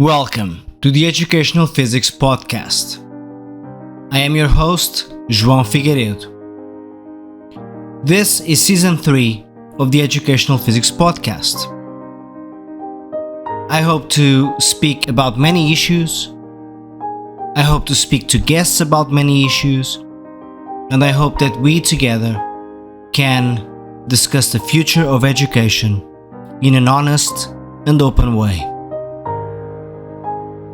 Welcome to the Educational Physics Podcast. I am your host, João Figueiredo. This is Season 3 of the Educational Physics Podcast. I hope to speak about many issues. I hope to speak to guests about many issues. And I hope that we together can discuss the future of education in an honest and open way.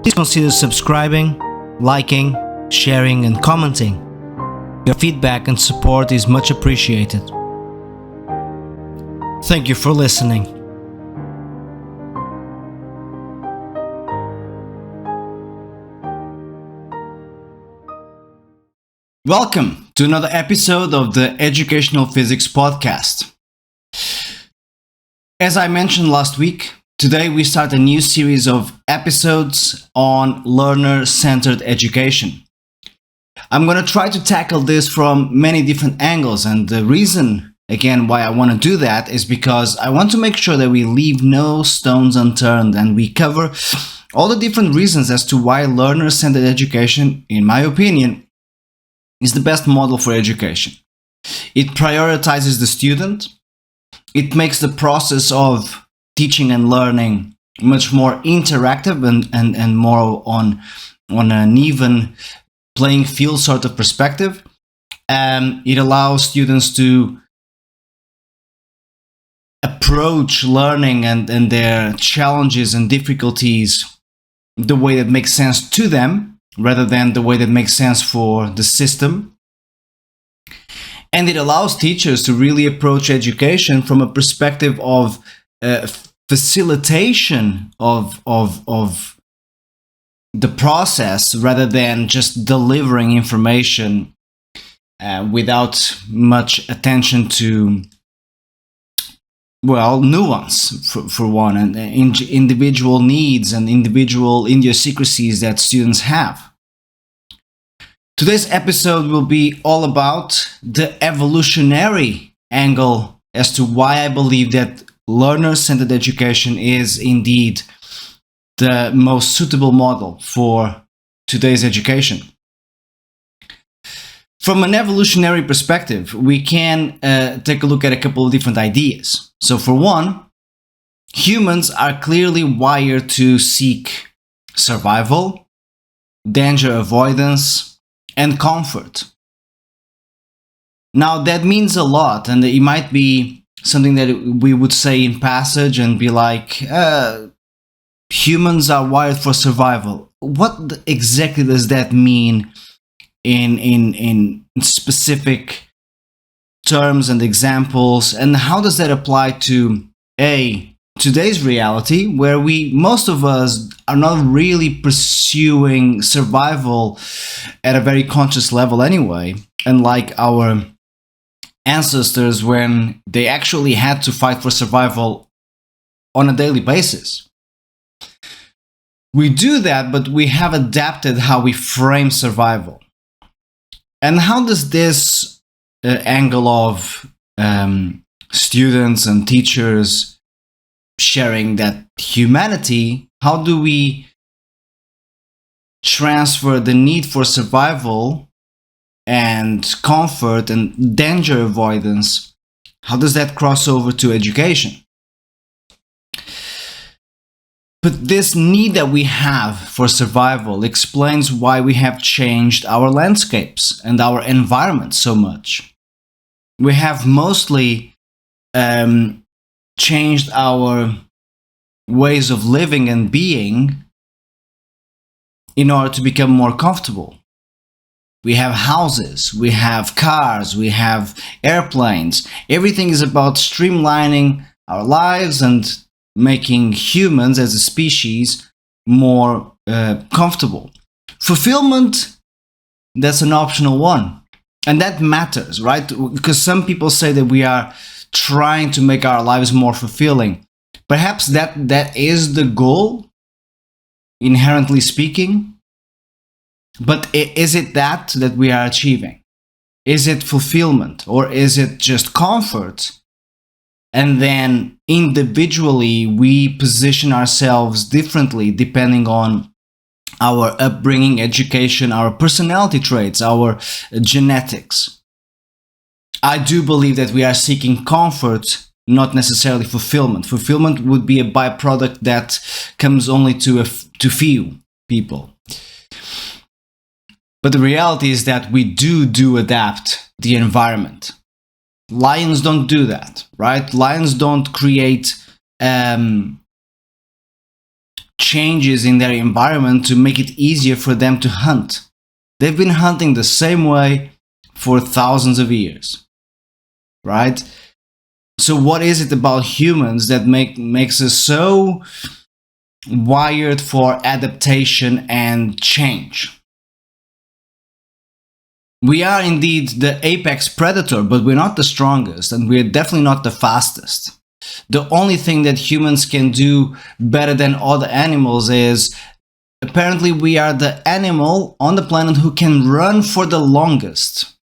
Please consider subscribing, liking, sharing, and commenting. Your feedback and support is much appreciated. Thank you for listening. Welcome to another episode of the Educational Physics Podcast. As I mentioned last week, today we start a new series of episodes on learner-centered education. I'm going to try to tackle this from many different angles, and the reason, again, why I want to do that is because I want to make sure that we leave no stones unturned and we cover all the different reasons as to why learner-centered education, in my opinion, is the best model for education. It prioritizes the student. It makes the process of teaching and learning much more interactive and more on an even playing field sort of perspective. It allows students to approach learning and their challenges and difficulties the way that makes sense to them, rather than the way that makes sense for the system. And it allows teachers to really approach education from a perspective of facilitation of the process, rather than just delivering information without much attention to, nuance for one, and individual needs and individual idiosyncrasies that students have. Today's episode will be all about the evolutionary angle as to why I believe that learner-centered education is indeed the most suitable model for today's education. From an evolutionary perspective, we can take a look at a couple of different ideas. So for one, humans are clearly wired to seek survival, danger avoidance, and comfort. Now that means a lot, and it might be something that we would say in passage and be like, humans are wired for survival. What exactly does that mean in specific terms and examples, and how does that apply to today's reality, where most of us are not really pursuing survival at a very conscious level anyway, unlike our ancestors when they actually had to fight for survival on a daily basis. We do that, but we have adapted how we frame survival. And how does this angle of students and teachers sharing that humanity, how do we transfer the need for survival and comfort and danger avoidance, how does that cross over to education? But this need that we have for survival explains why we have changed our landscapes and our environment so much. We have mostly changed our ways of living and being in order to become more comfortable. We have houses, we have cars, we have airplanes. Everything is about streamlining our lives and making humans as a species more comfortable. Fulfillment, that's an optional one. And that matters, right? Because some people say that we are trying to make our lives more fulfilling. Perhaps that is the goal, inherently speaking. But is it that we are achieving? Is it fulfillment, or is it just comfort And then individually, we position ourselves differently depending on our upbringing, education, our personality traits, our genetics. I do believe that we are seeking comfort, not necessarily fulfillment. Fulfillment would be a byproduct that comes only to few people. But the reality is that we do adapt the environment. Lions don't do that, right? Lions don't create changes in their environment to make it easier for them to hunt. They've been hunting the same way for thousands of years, right? So what is it about humans that makes us so wired for adaptation and change? We are indeed the apex predator, but we're not the strongest, and we're definitely not the fastest. The only thing that humans can do better than other animals is, apparently, we are the animal on the planet who can run for the longest.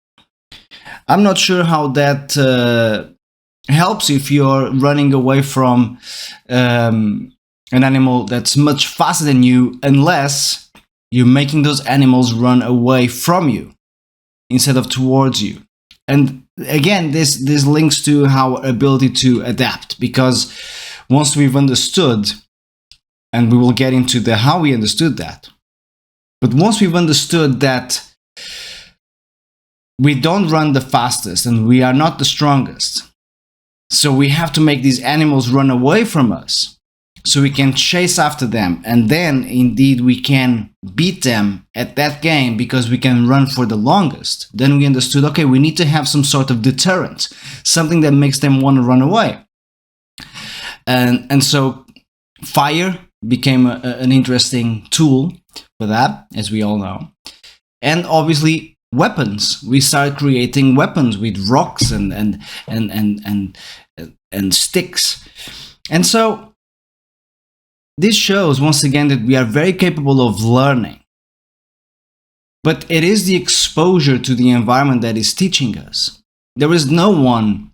I'm not sure how that helps if you're running away from an animal that's much faster than you, unless you're making those animals run away from you instead of towards you. And again, this links to our ability to adapt, because once we've understood, and we will get into the how we understood that, but once we've understood that we don't run the fastest and we are not the strongest, so we have to make these animals run away from us so we can chase after them, and then indeed we can beat them at that game because we can run for the longest. Then we understood, okay, we need to have some sort of deterrent, something that makes them want to run away. And so fire became an interesting tool for that, as we all know. And obviously weapons. We started creating weapons with rocks and sticks. And so this shows once again that we are very capable of learning. But it is the exposure to the environment that is teaching us. There is no one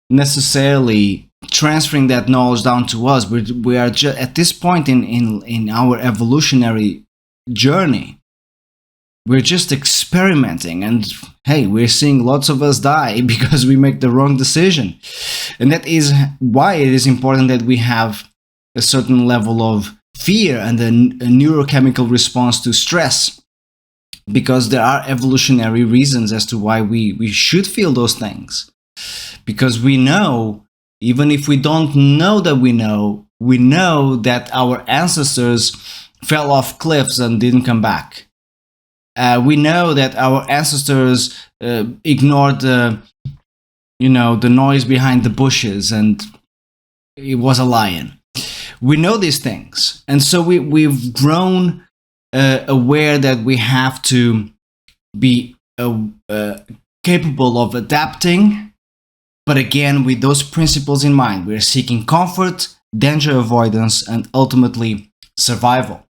necessarily transferring that knowledge down to us. We are just at this point in our evolutionary journey. We're just experimenting, and hey, we're seeing lots of us die because we make the wrong decision. And that is why it is important that we have a certain level of fear and a neurochemical response to stress, because there are evolutionary reasons as to why we should feel those things. Because we know, even if we don't know that we know that our ancestors fell off cliffs and didn't come back. We know that our ancestors ignored the noise behind the bushes and it was a lion. We know these things, and so we've grown aware that we have to be capable of adapting, but again with those principles in mind. We're seeking comfort, danger avoidance, and ultimately survival.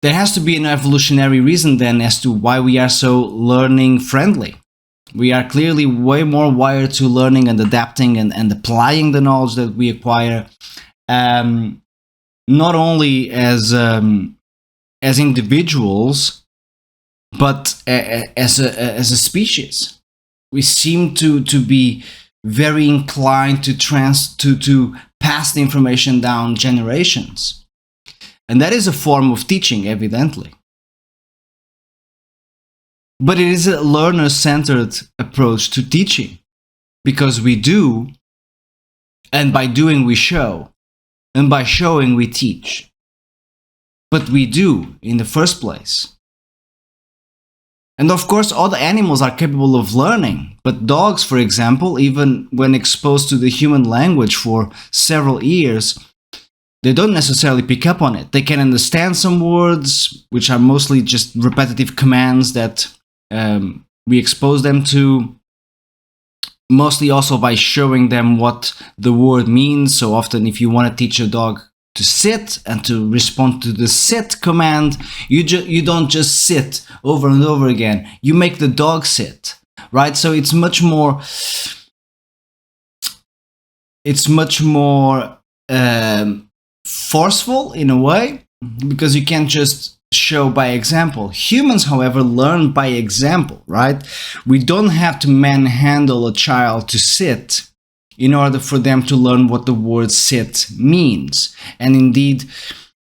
There has to be an evolutionary reason then as to why we are so learning friendly. We are clearly way more wired to learning and adapting and applying the knowledge that we acquire, not only as individuals, but as a species. We seem to be very inclined to pass the information down generations. And that is a form of teaching, evidently. But it is a learner-centered approach to teaching, because we do, and by doing we show, and by showing we teach. But we do in the first place. And of course, other animals are capable of learning, but dogs, for example, even when exposed to the human language for several years, they don't necessarily pick up on it. They can understand some words, which are mostly just repetitive commands that we expose them to, mostly also by showing them what the word means. So often if you want to teach a dog to sit and to respond to the sit command, you don't just sit over and over again. You make the dog sit. right? So it's much more forceful in a way, because you can't just show by example. Humans, however, learn by example, right? We don't have to manhandle a child to sit in order for them to learn what the word sit means. And indeed,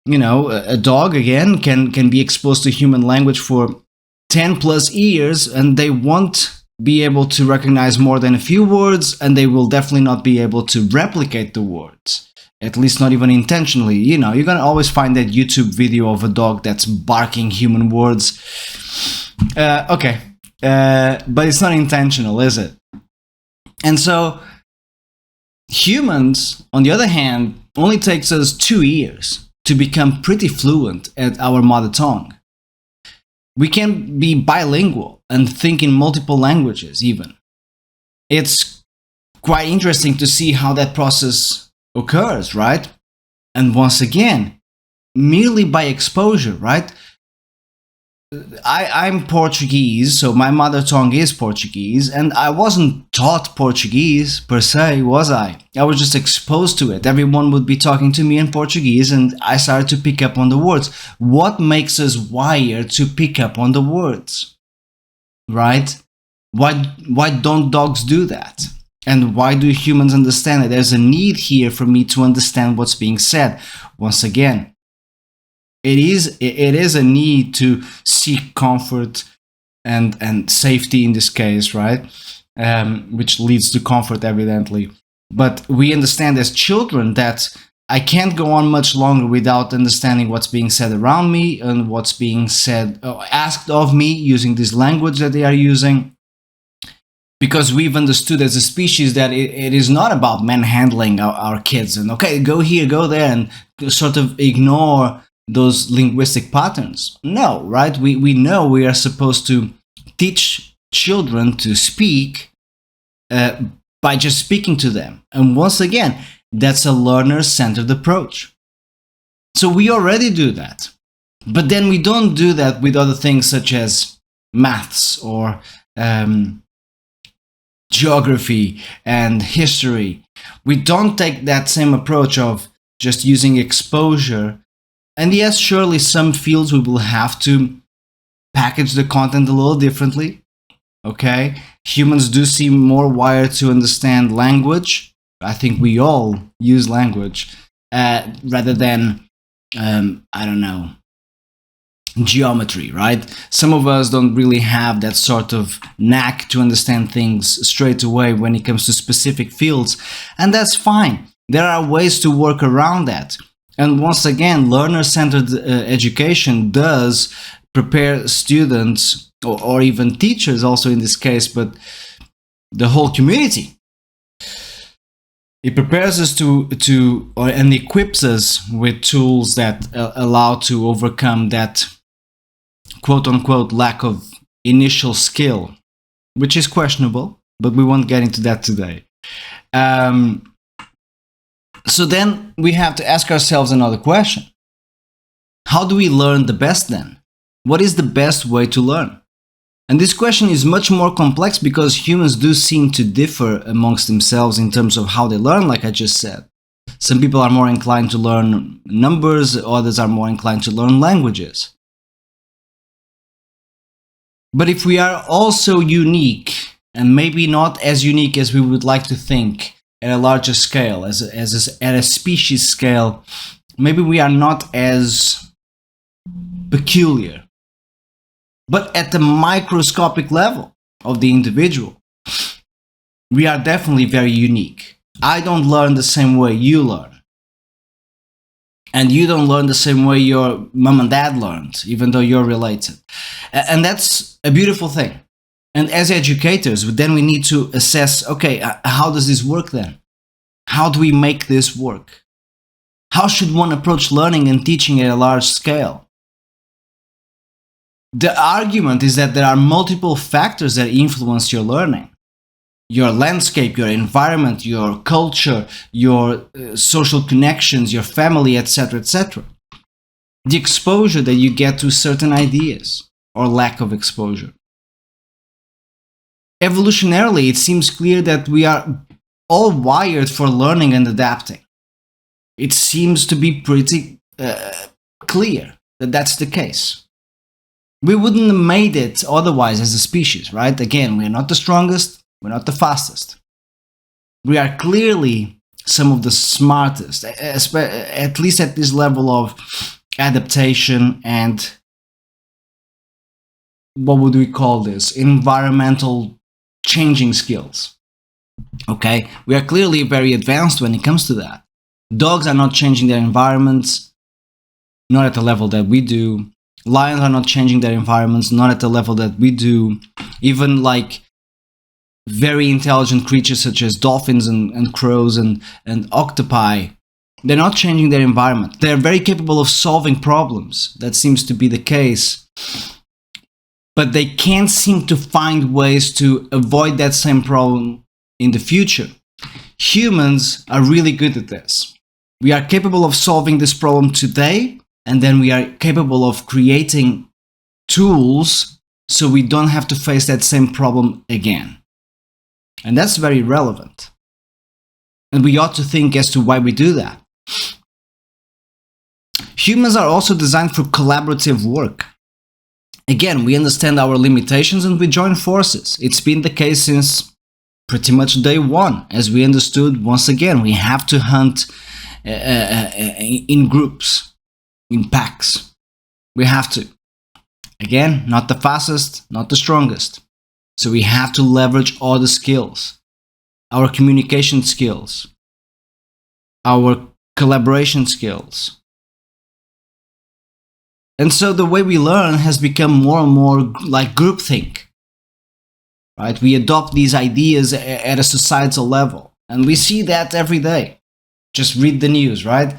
a dog, again, can be exposed to human language for 10 plus years, and they won't be able to recognize more than a few words, and they will definitely not be able to replicate the words, at least not even intentionally. You're gonna always find that YouTube video of a dog that's barking human words. Okay, but it's not intentional, is it? And so humans, on the other hand, only takes us 2 years to become pretty fluent at our mother tongue. We can be bilingual and think in multiple languages even. It's quite interesting to see how that process occurs, right? And once again, merely by exposure, right? I'm Portuguese, so my mother tongue is Portuguese, and I wasn't taught Portuguese per se, was I? I was just exposed to it. Everyone would be talking to me in Portuguese, and I started to pick up on the words. What makes us wired to pick up on the words? Right? Why don't dogs do that? And why do humans understand it? There's a need here for me to understand what's being said. Once again, it is a need to seek comfort and safety in this case, right? Which leads to comfort, evidently. But we understand as children that I can't go on much longer without understanding what's being said around me and what's being said, asked of me, using this language that they are using. Because we've understood as a species that it is not about manhandling our kids and, okay, go here, go there, and sort of ignore those linguistic patterns. No, right? We know we are supposed to teach children to speak by just speaking to them. And once again, that's a learner-centered approach. So we already do that. But then we don't do that with other things such as maths or geography and history. We don't take that same approach of just using exposure. And yes, surely some fields we will have to package the content a little differently. Okay? Humans do seem more wired to understand language. I think we all use language rather than, I don't know, geometry, right? Some of us don't really have that sort of knack to understand things straight away when it comes to specific fields. And that's fine. There are ways to work around that. And once again, learner-centered education does prepare students, or even teachers also in this case, but the whole community. It prepares us and equips us with tools that allow to overcome that quote-unquote lack of initial skill, which is questionable, but we won't get into that today. So then we have to ask ourselves another question. How do we learn the best then? What is the best way to learn? And this question is much more complex because humans do seem to differ amongst themselves in terms of how they learn, like I just said. Some people are more inclined to learn numbers, others are more inclined to learn languages. But if we are also unique, and maybe not as unique as we would like to think, at a larger scale, at a species scale, maybe we are not as peculiar. But at the microscopic level of the individual, we are definitely very unique. I don't learn the same way you learn. And you don't learn the same way your mom and dad learned, even though you're related. And that's a beautiful thing. And as educators, then we need to assess, okay, how does this work then? How do we make this work? How should one approach learning and teaching at a large scale? The argument is that there are multiple factors that influence your learning. Your landscape, your environment, your culture, your social connections, your family, etc., etc. The exposure that you get to certain ideas or lack of exposure. Evolutionarily, it seems clear that we are all wired for learning and adapting. It seems to be pretty clear that that's the case. We wouldn't have made it otherwise as a species, right? Again, we're not the strongest, we're not the fastest. We are clearly some of the smartest, at least at this level of adaptation and what would we call this? Environmental changing skills. Okay, we are clearly very advanced when it comes to that. Dogs are not changing their environments, not at the level that we do. Lions are not changing their environments, not at the level that we do. Even like very intelligent creatures such as dolphins and crows and octopi, they're not changing their environment. They're very capable of solving problems. That seems to be the case. But they can't seem to find ways to avoid that same problem in the future. Humans are really good at this. We are capable of solving this problem today, and then we are capable of creating tools so we don't have to face that same problem again. And that's very relevant. And we ought to think as to why we do that. Humans are also designed for collaborative work. Again, we understand our limitations and we join forces. It's been the case since pretty much day one. As we understood, once again, we have to hunt in groups, in packs. We have to. Again, not the fastest, not the strongest. So we have to leverage all the skills, our communication skills, our collaboration skills. And so the way we learn has become more and more like groupthink. Right? We adopt these ideas at a societal level. And we see that every day. Just read the news, right?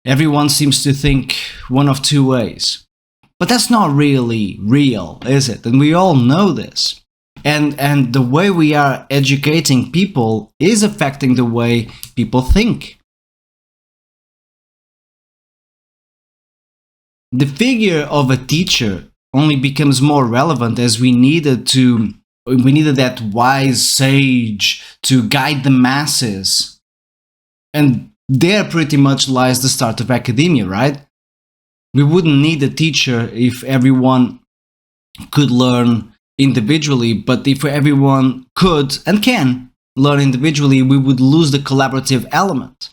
Everyone seems to think one of two ways. But that's not really real, is it? And we all know this. And the way we are educating people is affecting the way people think. The figure of a teacher only becomes more relevant as we needed that wise sage to guide the masses. And there pretty much lies the start of academia, right? We wouldn't need a teacher if everyone could learn individually, but if everyone could and can learn individually, we would lose the collaborative element.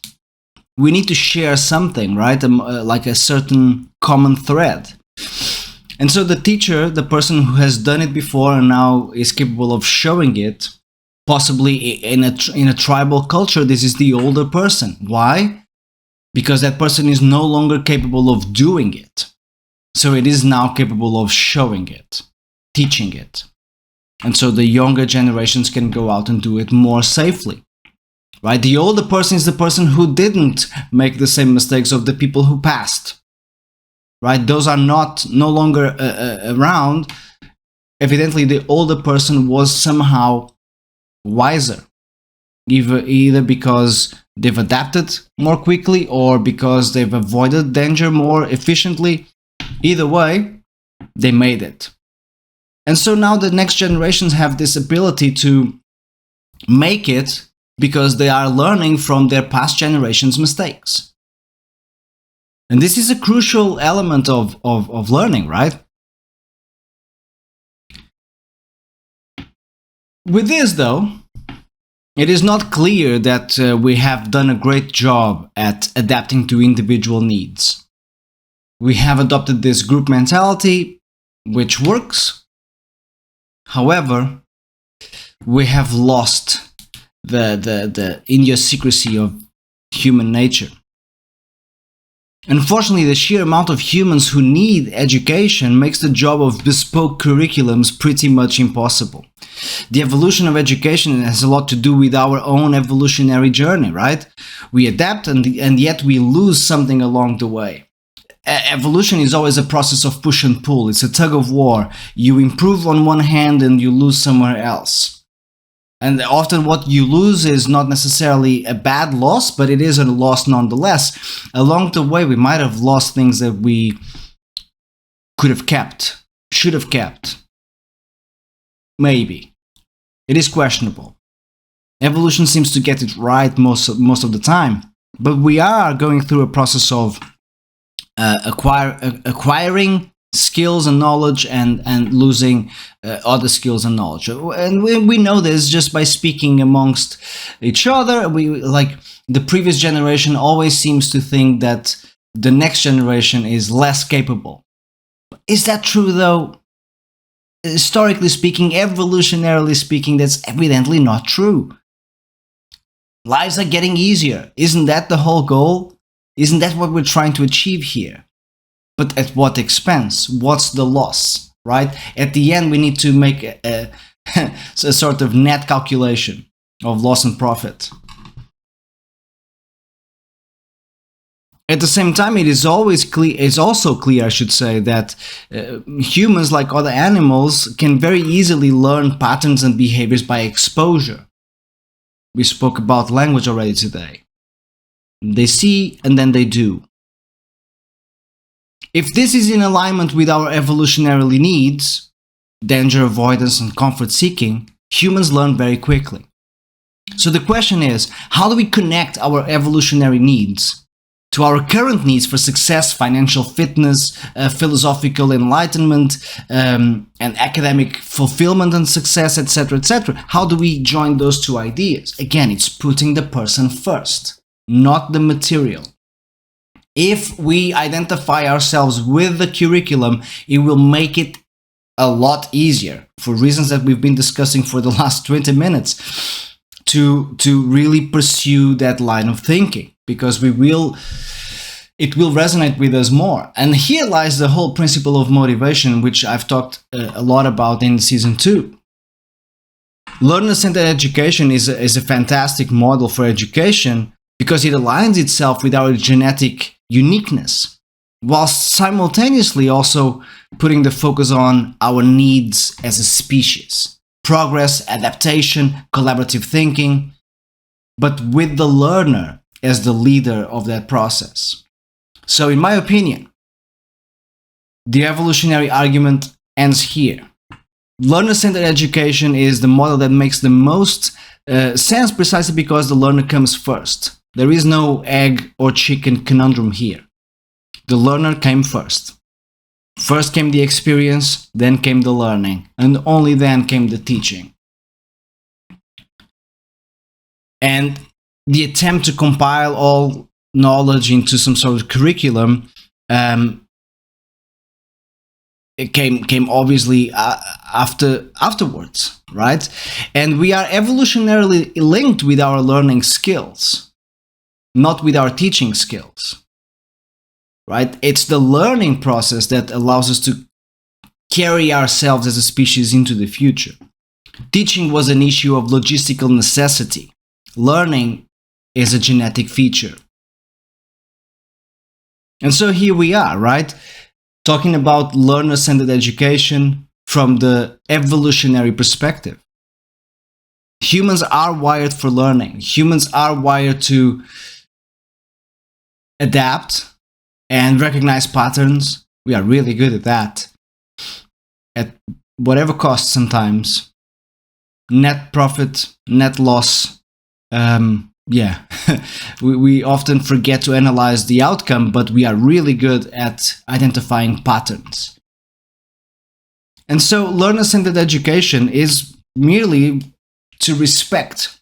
We need to share something, right? Like a certain common thread. And so the teacher, the person who has done it before and now is capable of showing it, possibly in a tribal culture, this is the older person. Why? Because that person is no longer capable of doing it. So it is now capable of showing it, teaching it. And so the younger generations can go out and do it more safely. Right? The older person is the person who didn't make the same mistakes of the people who passed. Right? Those are no longer around. Evidently, the older person was somehow wiser, either because they've adapted more quickly or because they've avoided danger more efficiently. Either way, they made it. And so now the next generations have this ability to make it because they are learning from their past generations' mistakes. And this is a crucial element of learning, right? With this, though, it is not clear that we have done a great job at adapting to individual needs. We have adopted this group mentality, which works. However, we have lost the idiosyncrasy of human nature. Unfortunately, the sheer amount of humans who need education makes the job of bespoke curriculums pretty much impossible. The evolution of education has a lot to do with our own evolutionary journey, right? We adapt and yet we lose something along the way. Evolution is always a process of push and pull. It's a tug of war. You improve on one hand and you lose somewhere else. And often what you lose is not necessarily a bad loss, but it is a loss nonetheless. Along the way, we might have lost things that we could have kept, should have kept. Maybe. It is questionable. Evolution seems to get it right most of the time, but we are going through a process of acquiring skills and knowledge and losing other skills and knowledge. And we know this just by speaking amongst each other. We, like, the previous generation always seems to think that the next generation is less capable. Is that true though? Historically speaking, evolutionarily speaking, that's evidently not true. Lives are getting easier. Isn't that the whole goal? Isn't that what we're trying to achieve here? But at what expense? What's the loss, right? At the end, we need to make a sort of net calculation of loss and profit. At the same time, it is always clear. It's also clear, I should say, that humans, like other animals, can very easily learn patterns and behaviors by exposure. We spoke about language already today. They see and then they do. If this is in alignment with our evolutionary needs, danger avoidance and comfort seeking, humans learn very quickly. So the question is, how do we connect our evolutionary needs to our current needs for success, financial fitness, philosophical enlightenment, and academic fulfillment and success, etc., etc.? How do we join those two ideas? Again, it's putting the person first, not the material. If we identify ourselves with the curriculum, it will make it a lot easier, for reasons that we've been discussing for the last 20 minutes, to really pursue that line of thinking, because it will resonate with us more. And here lies the whole principle of motivation, which I've talked a lot about in season 2. Learner-centered education is a fantastic model for education because it aligns itself with our genetic uniqueness, while simultaneously also putting the focus on our needs as a species: progress, adaptation, collaborative thinking, but with the learner as the leader of that process. So in my opinion, the evolutionary argument ends here. Learner-centered education is the model that makes the most sense, precisely because the learner comes first. There is no egg or chicken conundrum here. The learner came first. First came the experience, then came the learning, and only then came the teaching. And the attempt to compile all knowledge into some sort of curriculum it came obviously afterwards, right? And we are evolutionarily linked with our learning skills, not with our teaching skills, right? It's the learning process that allows us to carry ourselves as a species into the future. Teaching was an issue of logistical necessity. Learning is a genetic feature. And so here we are, right? Talking about learner-centered education from the evolutionary perspective. Humans are wired for learning. Humans are wired to adapt and recognize patterns. We are really good at that, at whatever cost sometimes. Net profit, net loss. We often forget to analyze the outcome, but we are really good at identifying patterns. And so learner-centered education is merely to respect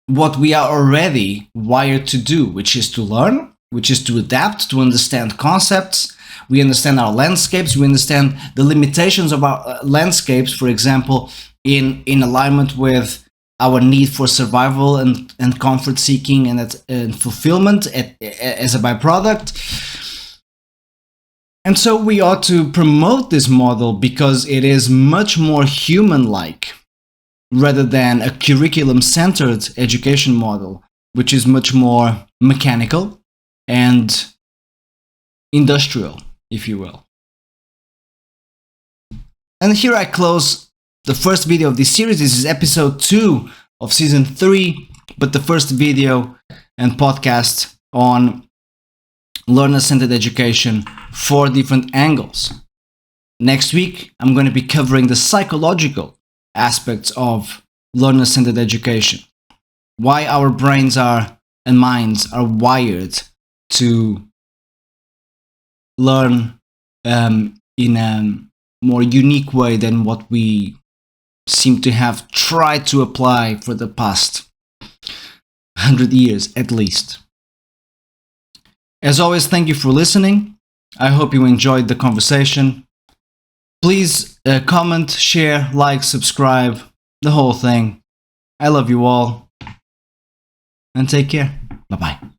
what we are already wired to do, which is to learn, which is to adapt, to understand concepts. We understand our landscapes, we understand the limitations of our landscapes, for example, in alignment with our need for survival and comfort seeking and fulfillment as a byproduct. And so we ought to promote this model because it is much more human-like rather than a curriculum-centered education model, which is much more mechanical and industrial, if you will. And here I close the first video of this series. This is episode 2 of season 3, but the first video and podcast on learner-centered education, 4 different angles. Next week, I'm going to be covering the psychological aspects of learner-centered education, why our brains are and minds are wired to learn in a more unique way than what we seem to have tried to apply for the past 100 years at least. As always, thank you for listening. I hope you enjoyed the conversation. Please comment, share, like, subscribe, the whole thing. I love you all. And take care. Bye-bye.